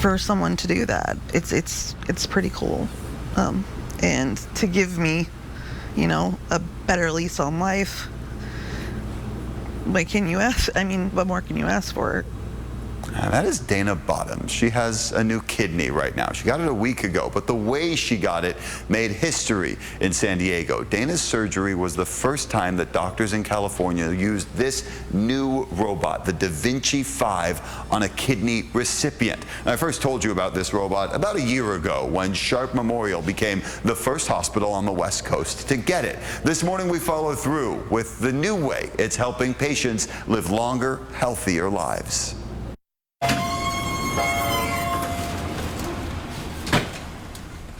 for someone to do that. It's pretty cool. And to give me, a better lease on life. Like, what more can you ask for? And that is Dana Bottoms. She has a new kidney right now. She got it a week ago, but the way she got it made history in San Diego. Dana's surgery was the first time that doctors in California used this new robot, the Vinci 5, on a kidney recipient. And I first told you about this robot about a year ago when Sharp Memorial became the first hospital on the West Coast to get it. This morning we follow through with the new way it's helping patients live longer, healthier lives.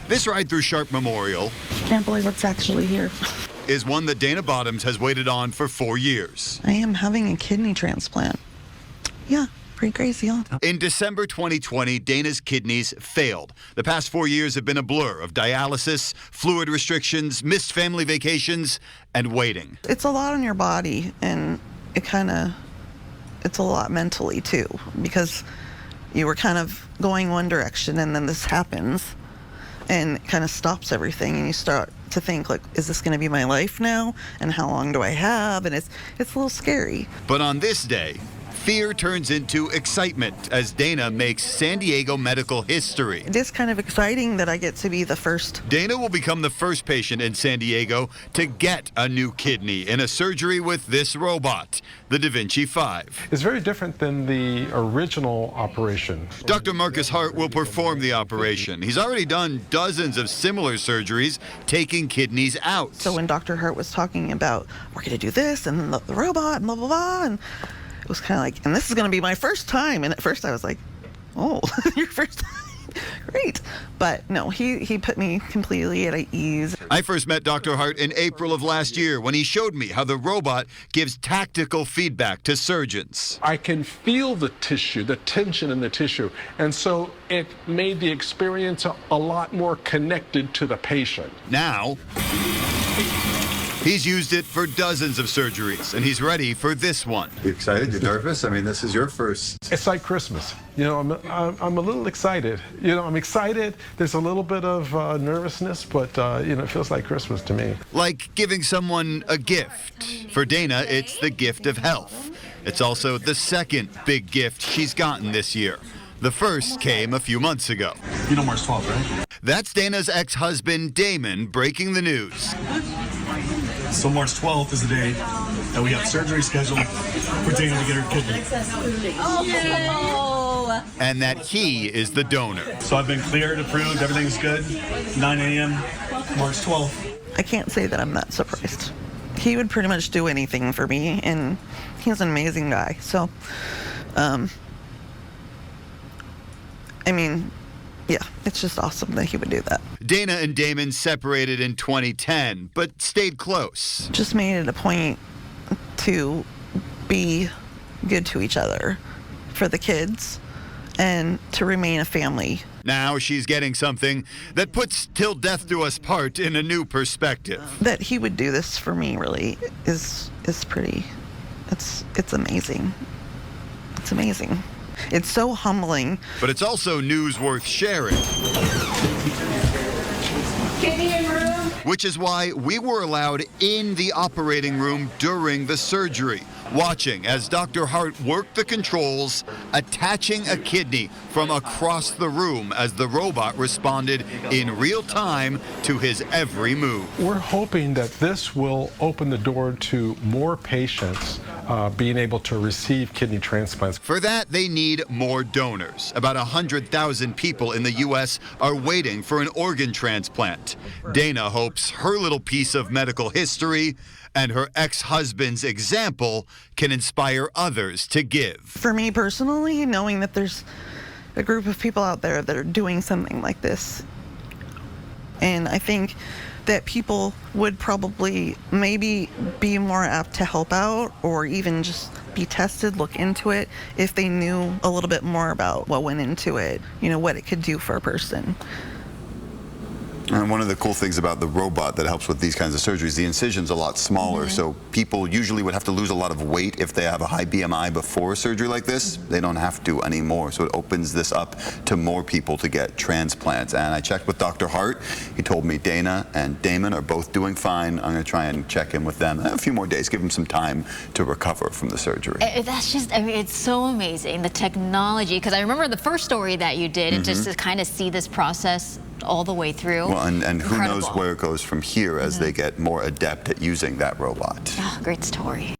This ride through Sharp Memorial, Can't believe it's actually here. is one that Dana Bottoms has waited on for 4 years. I am having a kidney transplant. Yeah, pretty crazy, huh? In December 2020, Dana's kidneys failed. The past 4 years have been a blur of dialysis, fluid restrictions, missed family vacations, and waiting. It's a lot on your body, and it's a lot mentally too, because you were kind of going one direction and then this happens and it kind of stops everything, and you start to think, like, is this going to be my life now? And how long do I have? And it's a little scary. But on this day, fear turns into excitement as Dana makes San Diego medical history. It is kind of exciting that I get to be the first. Dana will become the first patient in San Diego to get a new kidney in a surgery with this robot, the Vinci 5. It's very different than the original operation. Dr. Marcus Hart will perform the operation. He's already done dozens of similar surgeries, taking kidneys out. So when Dr. Hart was talking about, we're going to do this and the robot and blah, blah, blah, and it was kind of like, and this is going to be my first time. And at first I was like, oh, your first time? Great. But no, he put me completely at ease. I first met Dr. Hart in April of last year when he showed me how the robot gives tactical feedback to surgeons. I can feel the tissue, the tension in the tissue. And so it made the experience a lot more connected to the patient. Now, he's used it for dozens of surgeries, and he's ready for this one. You excited? You nervous? I mean, this is your first. It's like Christmas. I'm a little excited. I'm excited. There's a little bit of nervousness, but it feels like Christmas to me. Like giving someone a gift. For Dana, it's the gift of health. It's also the second big gift she's gotten this year. The first came a few months ago. You know March 12th, right? That's Dana's ex-husband, Damon, breaking the news. So March 12th is the day that we have surgery scheduled for Dana to get her kidney. Oh. And that he is the donor. So I've been cleared, approved, everything's good. 9 a.m. March 12th. I can't say that I'm that surprised. He would pretty much do anything for me, and he's an amazing guy. So, yeah, it's just awesome that he would do that. Dana and Damon separated in 2010, but stayed close. Just made it a point to be good to each other for the kids and to remain a family. Now she's getting something that puts Till Death Do Us Part in a new perspective. That he would do this for me really is pretty, it's amazing. It's amazing. It's so humbling. But it's also news worth sharing. Which is why we were allowed in the operating room during the surgery, watching as Dr. Hart worked the controls, attaching a kidney from across the room as the robot responded in real time to his every move. We're hoping that this will open the door to more patients being able to receive kidney transplants. For that, they need more donors. About 100,000 people in the U.S. are waiting for an organ transplant. Dana hopes her little piece of medical history and her ex-husband's example can inspire others to give. For me personally, knowing that there's a group of people out there that are doing something like this, and I think that people would probably maybe be more apt to help out or even just be tested, look into it, if they knew a little bit more about what went into it, what it could do for a person. And one of the cool things about the robot that helps with these kinds of surgeries, the incision's a lot smaller, so people usually would have to lose a lot of weight if they have a high BMI before a surgery like this. They don't have to anymore, so it opens this up to more people to get transplants. And I checked with Dr. Hart. He told me Dana and Damon are both doing fine. I'm going to try and check in with them in a few more days, give them some time to recover from the surgery. That's just, I mean, it's so amazing, the technology, because I remember the first story that you did, and just to kind of see this process all the way through. Well, and who knows Incredible. where it goes from here as they get more adept at using that robot. Oh, great story.